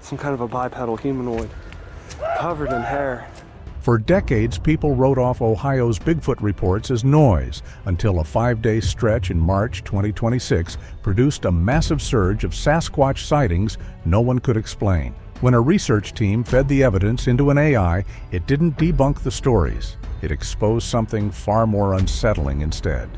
some kind of a bipedal humanoid, covered in hair. For decades, people wrote off Ohio's Bigfoot reports as noise until a 5-day stretch in March 2026 produced a massive surge of Sasquatch sightings no one could explain. When a research team fed the evidence into an AI, it didn't debunk the stories. It exposed something far more unsettling instead.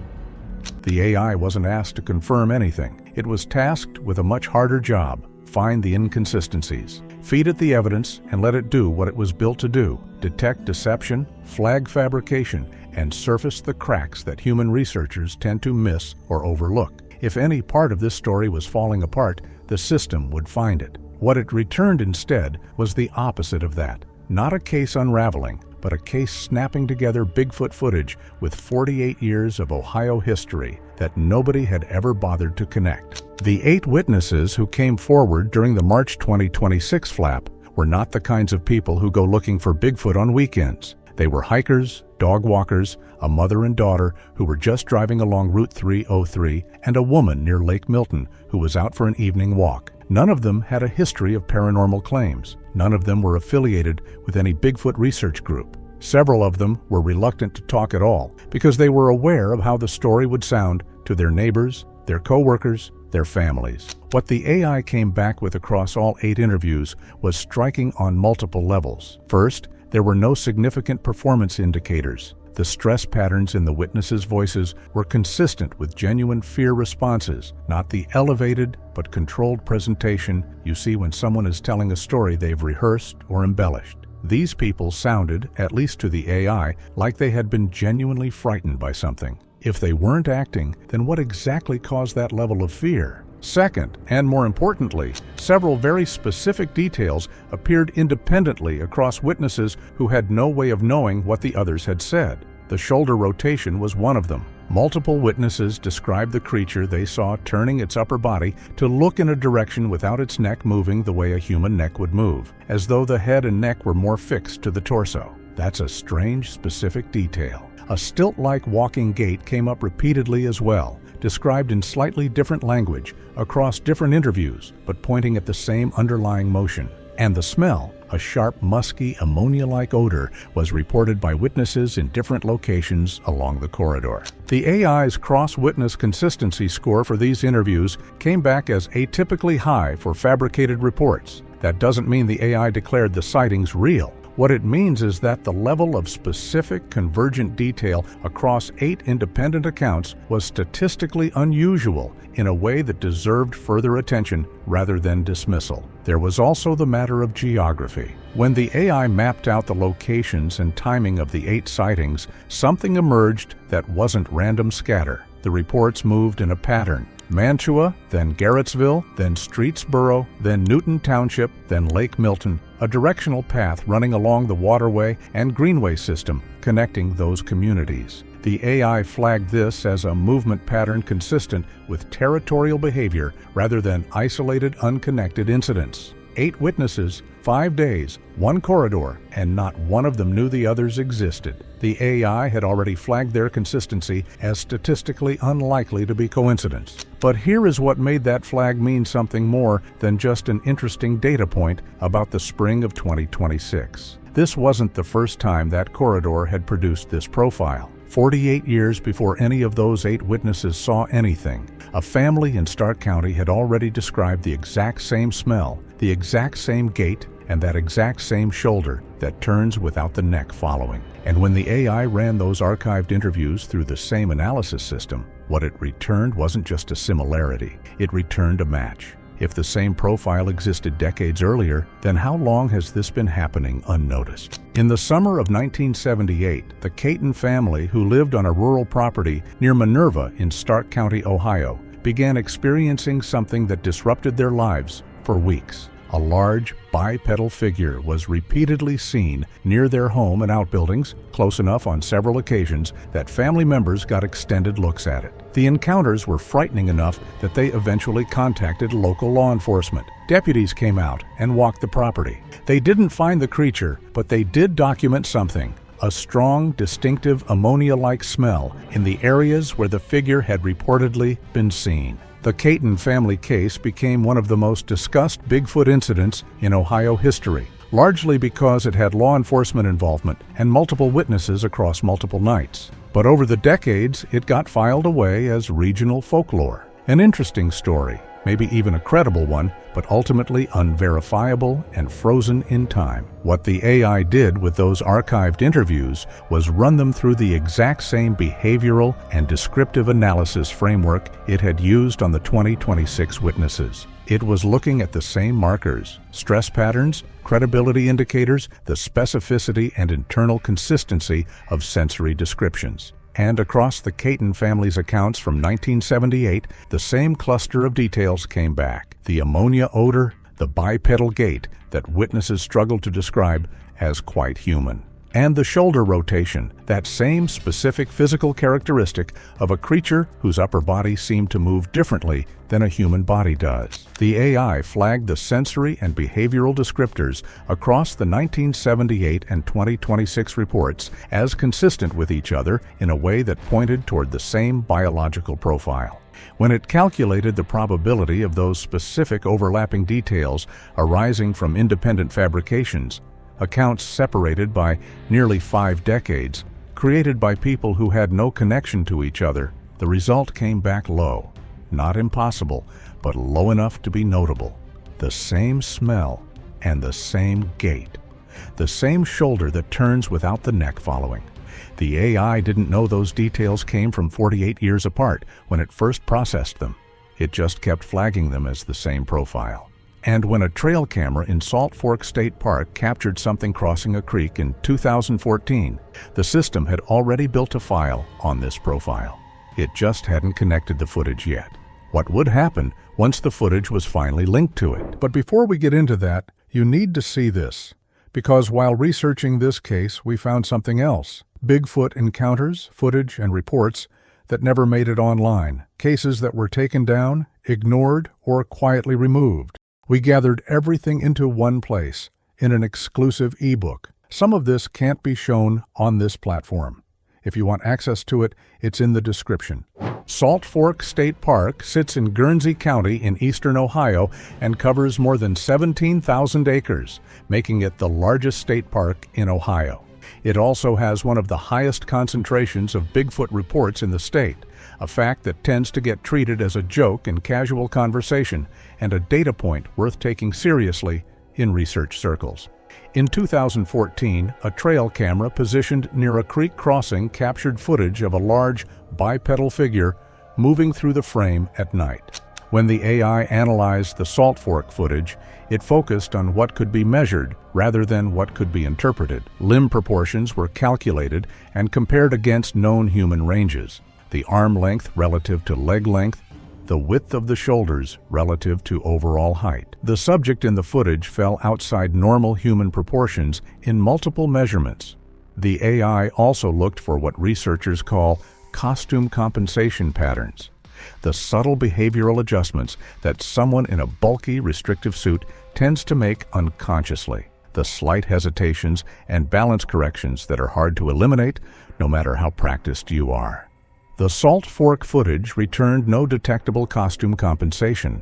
The AI wasn't asked to confirm anything. It was tasked with a much harder job: find the inconsistencies. Feed it the evidence and let it do what it was built to do: detect deception, flag fabrication, and surface the cracks that human researchers tend to miss or overlook. If any part of this story was falling apart, the system would find it. What it returned instead was the opposite of that. Not a case unraveling, but a case snapping together Bigfoot footage with 48 years of Ohio history that nobody had ever bothered to connect. The 8 witnesses who came forward during the March 2026 flap were not the kinds of people who go looking for Bigfoot on weekends. They were hikers, dog walkers, a mother and daughter who were just driving along Route 303, and a woman near Lake Milton who was out for an evening walk. None of them had a history of paranormal claims. None of them were affiliated with any Bigfoot research group. Several of them were reluctant to talk at all because they were aware of how the story would sound to their neighbors, their co-workers, their families. What the AI came back with across all 8 interviews was striking on multiple levels. First, there were no significant performance indicators. The stress patterns in the witnesses' voices were consistent with genuine fear responses, not the elevated but controlled presentation you see when someone is telling a story they've rehearsed or embellished. These people sounded, at least to the AI, like they had been genuinely frightened by something. If they weren't acting, then what exactly caused that level of fear? Second, and more importantly, several very specific details appeared independently across witnesses who had no way of knowing what the others had said. The shoulder rotation was one of them. Multiple witnesses described the creature they saw turning its upper body to look in a direction without its neck moving the way a human neck would move, as though the head and neck were more fixed to the torso. That's a strange, specific detail. A stilt-like walking gait came up repeatedly as well, described in slightly different language across different interviews, but pointing at the same underlying motion. And the smell, a sharp, musky, ammonia-like odor, was reported by witnesses in different locations along the corridor. The AI's cross-witness consistency score for these interviews came back as atypically high for fabricated reports. That doesn't mean the AI declared the sightings real. What it means is that the level of specific convergent detail across 8 independent accounts was statistically unusual in a way that deserved further attention rather than dismissal. There was also the matter of geography. When the AI mapped out the locations and timing of the 8 sightings, something emerged that wasn't random scatter. The reports moved in a pattern. Mantua, then Garrettsville, then Streetsboro, then Newton Township, then Lake Milton, a directional path running along the waterway and greenway system connecting those communities. The AI flagged this as a movement pattern consistent with territorial behavior rather than isolated, unconnected incidents. 8 witnesses, 5 days, 1 corridor, and not one of them knew the others existed. The AI had already flagged their consistency as statistically unlikely to be coincidence. But here is what made that flag mean something more than just an interesting data point about the spring of 2026. This wasn't the first time that corridor had produced this profile. 48 years before any of those 8 witnesses saw anything, a family in Stark County had already described the exact same smell, the exact same gait, and that exact same shoulder that turns without the neck following. And when the AI ran those archived interviews through the same analysis system, what it returned wasn't just a similarity, it returned a match. If the same profile existed decades earlier, then how long has this been happening unnoticed? In the summer of 1978, the Kaitton family, who lived on a rural property near Minerva in Stark County, Ohio, began experiencing something that disrupted their lives for weeks. A large, bipedal figure was repeatedly seen near their home and outbuildings, close enough on several occasions that family members got extended looks at it. The encounters were frightening enough that they eventually contacted local law enforcement. Deputies came out and walked the property. They didn't find the creature, but they did document something: a strong, distinctive ammonia-like smell in the areas where the figure had reportedly been seen. The Kaitton family case became one of the most discussed Bigfoot incidents in Ohio history, largely because it had law enforcement involvement and multiple witnesses across multiple nights. But over the decades, it got filed away as regional folklore. An interesting story, maybe even a credible one, but ultimately unverifiable and frozen in time. What the AI did with those archived interviews was run them through the exact same behavioral and descriptive analysis framework it had used on the 2026 witnesses. It was looking at the same markers, stress patterns, credibility indicators, the specificity and internal consistency of sensory descriptions. And across the Kaitton family's accounts from 1978, the same cluster of details came back. The ammonia odor, the bipedal gait that witnesses struggled to describe as quite human. And the shoulder rotation, that same specific physical characteristic of a creature whose upper body seemed to move differently than a human body does. The AI flagged the sensory and behavioral descriptors across the 1978 and 2026 reports as consistent with each other in a way that pointed toward the same biological profile. When it calculated the probability of those specific overlapping details arising from independent fabrications, accounts separated by nearly 5 decades, created by people who had no connection to each other, the result came back low. Not impossible, but low enough to be notable. The same smell and the same gait. The same shoulder that turns without the neck following. The AI didn't know those details came from 48 years apart when it first processed them. It just kept flagging them as the same profile. And when a trail camera in Salt Fork State Park captured something crossing a creek in 2014, the system had already built a file on this profile. It just hadn't connected the footage yet. What would happen once the footage was finally linked to it? But before we get into that, you need to see this, because while researching this case, we found something else. Bigfoot encounters, footage, and reports that never made it online. Cases that were taken down, ignored, or quietly removed. We gathered everything into one place, in an exclusive ebook. Some of this can't be shown on this platform. If you want access to it, it's in the description. Salt Fork State Park sits in Guernsey County in eastern Ohio and covers more than 17,000 acres, making it the largest state park in Ohio. It also has one of the highest concentrations of Bigfoot reports in the state, a fact that tends to get treated as a joke in casual conversation and a data point worth taking seriously in research circles. In 2014, a trail camera positioned near a creek crossing captured footage of a large bipedal figure moving through the frame at night. When the AI analyzed the Salt Fork footage, it focused on what could be measured rather than what could be interpreted. Limb proportions were calculated and compared against known human ranges. The arm length relative to leg length, the width of the shoulders relative to overall height. The subject in the footage fell outside normal human proportions in multiple measurements. The AI also looked for what researchers call costume compensation patterns, the subtle behavioral adjustments that someone in a bulky, restrictive suit tends to make unconsciously, the slight hesitations and balance corrections that are hard to eliminate no matter how practiced you are. The Salt Fork footage returned no detectable costume compensation.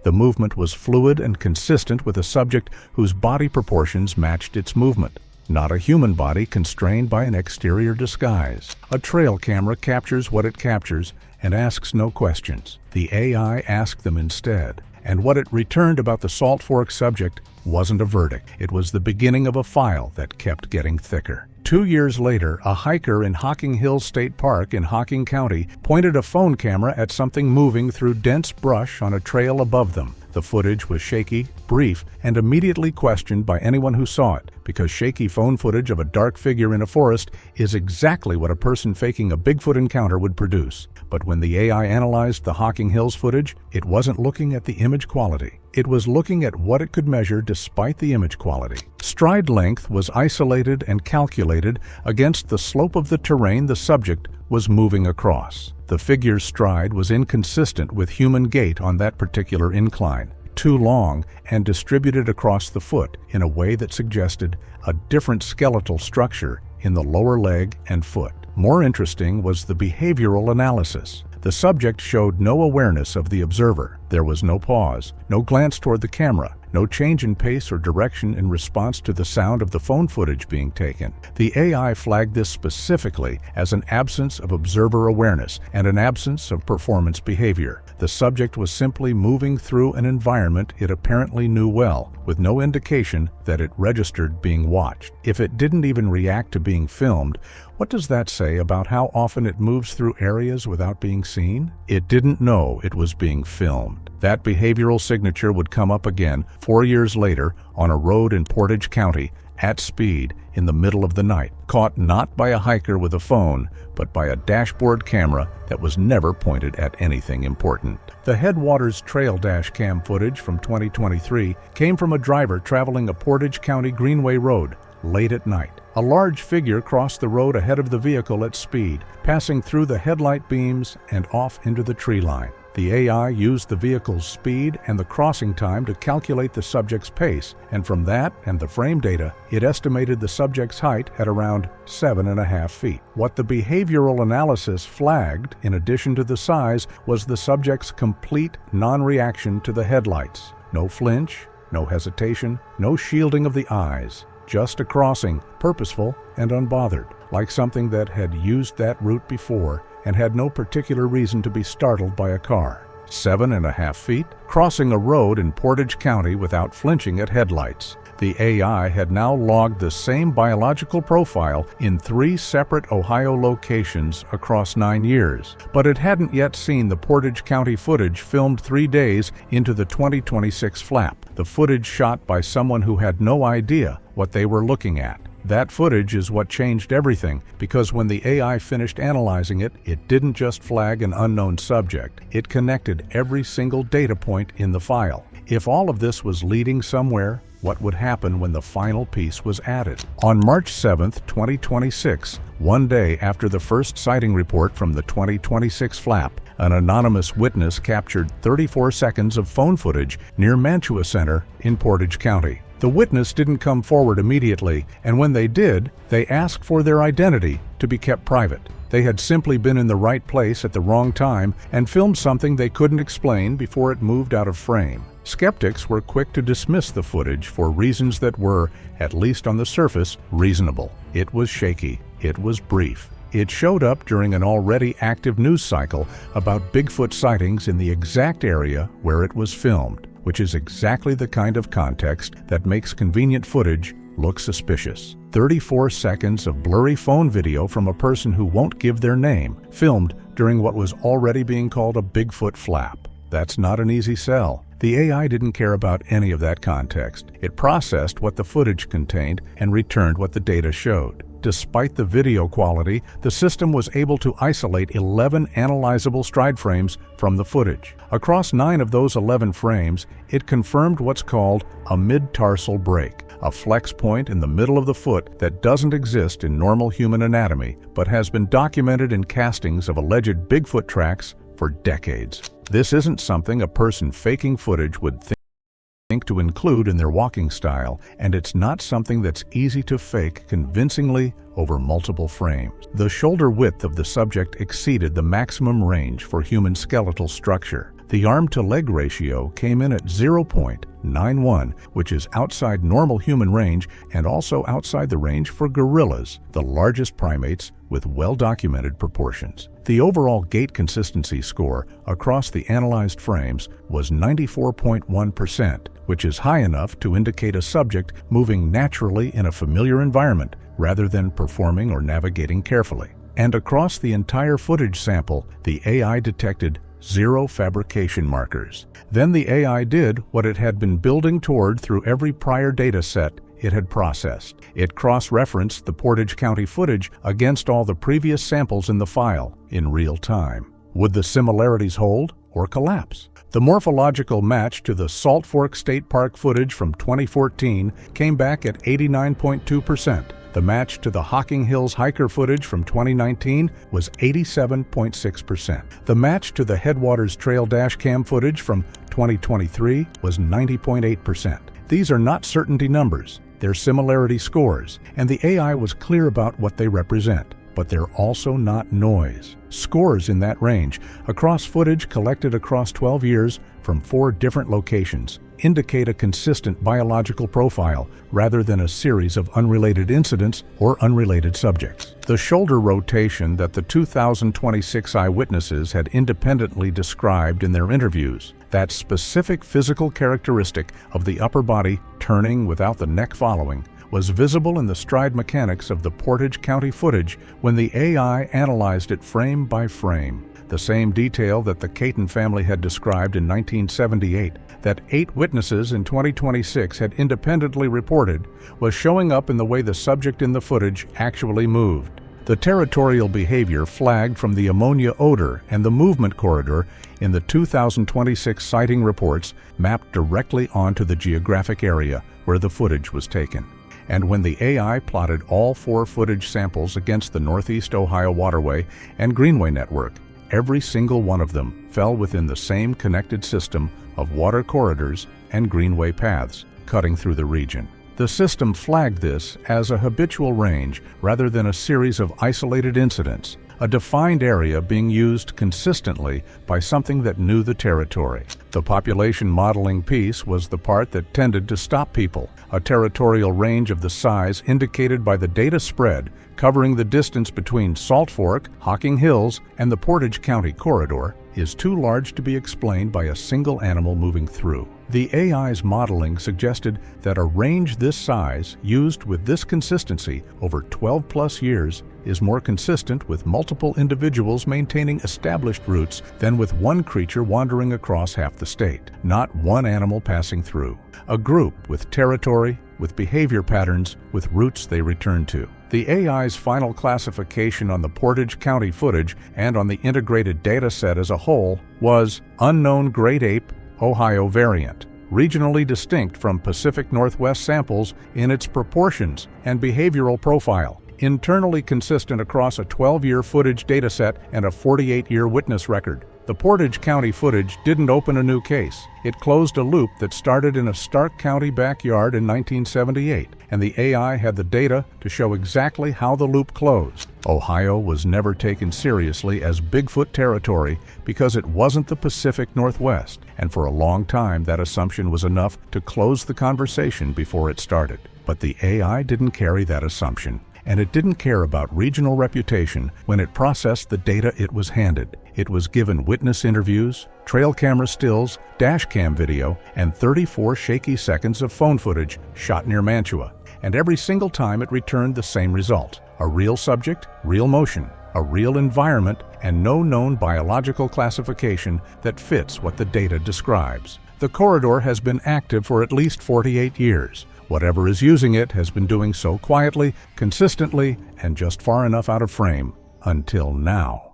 The movement was fluid and consistent with a subject whose body proportions matched its movement, not a human body constrained by an exterior disguise. A trail camera captures what it captures and asks no questions. The AI asked them instead, and what it returned about the Salt Fork subject wasn't a verdict. It was the beginning of a file that kept getting thicker. 2 years later, a hiker in Hocking Hills State Park in Hocking County pointed a phone camera at something moving through dense brush on a trail above them. The footage was shaky, brief, and immediately questioned by anyone who saw it, because shaky phone footage of a dark figure in a forest is exactly what a person faking a Bigfoot encounter would produce. But when the AI analyzed the Hocking Hills footage, it wasn't looking at the image quality. It was looking at what it could measure despite the image quality. Stride length was isolated and calculated against the slope of the terrain the subject was moving across. The figure's stride was inconsistent with human gait on that particular incline, too long and distributed across the foot in a way that suggested a different skeletal structure in the lower leg and foot. More interesting was the behavioral analysis. The subject showed no awareness of the observer. There was no pause, no glance toward the camera, no change in pace or direction in response to the sound of the phone footage being taken. The AI flagged this specifically as an absence of observer awareness and an absence of performance behavior. The subject was simply moving through an environment it apparently knew well, with no indication that it registered being watched. If it didn't even react to being filmed, what does that say about how often it moves through areas without being seen? It didn't know it was being filmed. That behavioral signature would come up again 4 years later on a road in Portage County at speed in the middle of the night, caught not by a hiker with a phone, but by a dashboard camera that was never pointed at anything important. The Headwaters Trail dash cam footage from 2023 came from a driver traveling a Portage County Greenway road late at night. A large figure crossed the road ahead of the vehicle at speed, passing through the headlight beams and off into the tree line. The AI used the vehicle's speed and the crossing time to calculate the subject's pace, and from that and the frame data, it estimated the subject's height at around 7.5 feet. What the behavioral analysis flagged, in addition to the size, was the subject's complete non-reaction to the headlights. No flinch, no hesitation, no shielding of the eyes. Just a crossing, purposeful and unbothered, like something that had used that route before and had no particular reason to be startled by a car. 7.5 feet, crossing a road in Portage County without flinching at headlights. The AI had now logged the same biological profile in 3 separate Ohio locations across 9 years, but it hadn't yet seen the Portage County footage filmed 3 days into the 2026 flap, the footage shot by someone who had no idea what they were looking at. That footage is what changed everything, because when the AI finished analyzing it, it didn't just flag an unknown subject. It connected every single data point in the file. If all of this was leading somewhere, what would happen when the final piece was added? On March 7, 2026, one day after the first sighting report from the 2026 flap, an anonymous witness captured 34 seconds of phone footage near Mantua Center in Portage County. The witness didn't come forward immediately, and when they did, they asked for their identity to be kept private. They had simply been in the right place at the wrong time and filmed something they couldn't explain before it moved out of frame. Skeptics were quick to dismiss the footage for reasons that were, at least on the surface, reasonable. It was shaky. It was brief. It showed up during an already active news cycle about Bigfoot sightings in the exact area where it was filmed, which is exactly the kind of context that makes convenient footage look suspicious. 34 seconds of blurry phone video from a person who won't give their name, filmed during what was already being called a Bigfoot flap. That's not an easy sell. The AI didn't care about any of that context. It processed what the footage contained and returned what the data showed. Despite the video quality, the system was able to isolate 11 analyzable stride frames from the footage. Across 9 of those 11 frames, it confirmed what's called a mid-tarsal break, a flex point in the middle of the foot that doesn't exist in normal human anatomy, but has been documented in castings of alleged Bigfoot tracks for decades. This isn't something a person faking footage would think to include in their walking style, and it's not something that's easy to fake convincingly over multiple frames. The shoulder width of the subject exceeded the maximum range for human skeletal structure. The arm-to-leg ratio came in at 0.91, which is outside normal human range and also outside the range for gorillas, the largest primates with well-documented proportions. The overall gait consistency score across the analyzed frames was 94.1%, which is high enough to indicate a subject moving naturally in a familiar environment rather than performing or navigating carefully. And across the entire footage sample, the AI detected 0 fabrication markers. Then the AI did what it had been building toward through every prior data set it had processed. It cross-referenced the Portage County footage against all the previous samples in the file in real time. Would the similarities hold or collapse? The morphological match to the Salt Fork State Park footage from 2014 came back at 89.2%. The match to the Hocking Hills hiker footage from 2019 was 87.6%. The match to the Headwaters Trail dashcam footage from 2023 was 90.8%. These are not certainty numbers. They're similarity scores, and the AI was clear about what they represent. but they're also not noise. Scores in that range, across footage collected across 12 years from 4 different locations, indicate a consistent biological profile rather than a series of unrelated incidents or unrelated subjects. The shoulder rotation that the 2026 eyewitnesses had independently described in their interviews, that specific physical characteristic of the upper body turning without the neck following, was visible in the stride mechanics of the Portage County footage when the AI analyzed it frame by frame. The same detail that the Kaitton family had described in 1978, that 8 witnesses in 2026 had independently reported, was showing up in the way the subject in the footage actually moved. The territorial behavior flagged from the ammonia odor and the movement corridor in the 2026 sighting reports mapped directly onto the geographic area where the footage was taken. And when the AI plotted all 4 footage samples against the Northeast Ohio Waterway and Greenway network, every single one of them fell within the same connected system of water corridors and greenway paths cutting through the region. The system flagged this as a habitual range rather than a series of isolated incidents, a defined area being used consistently by something that knew the territory. The population modeling piece was the part that tended to stop people. A territorial range of the size indicated by the data spread covering the distance between Salt Fork, Hocking Hills, and the Portage County corridor is too large to be explained by a single animal moving through. The AI's modeling suggested that a range this size, used with this consistency over 12+ years, is more consistent with multiple individuals maintaining established routes than with one creature wandering across half the state, not one animal passing through. A group with territory, with behavior patterns, with routes they return to. The AI's final classification on the Portage County footage and on the integrated data set as a whole was unknown great ape Ohio variant, regionally distinct from Pacific Northwest samples in its proportions and behavioral profile, internally consistent across a 12-year footage dataset and a 48-year witness record. The Portage County footage didn't open a new case. It closed a loop that started in a Stark County backyard in 1978, and the AI had the data to show exactly how the loop closed. Ohio was never taken seriously as Bigfoot territory because it wasn't the Pacific Northwest, and for a long time that assumption was enough to close the conversation before it started. But the AI didn't carry that assumption, and it didn't care about regional reputation when it processed the data it was handed. It was given witness interviews, trail camera stills, dash cam video, and 34 shaky seconds of phone footage shot near Mantua. And every single time it returned the same result: a real subject, real motion, a real environment, and no known biological classification that fits what the data describes. The corridor has been active for at least 48 years. Whatever is using it has been doing so quietly, consistently, and just far enough out of frame until now.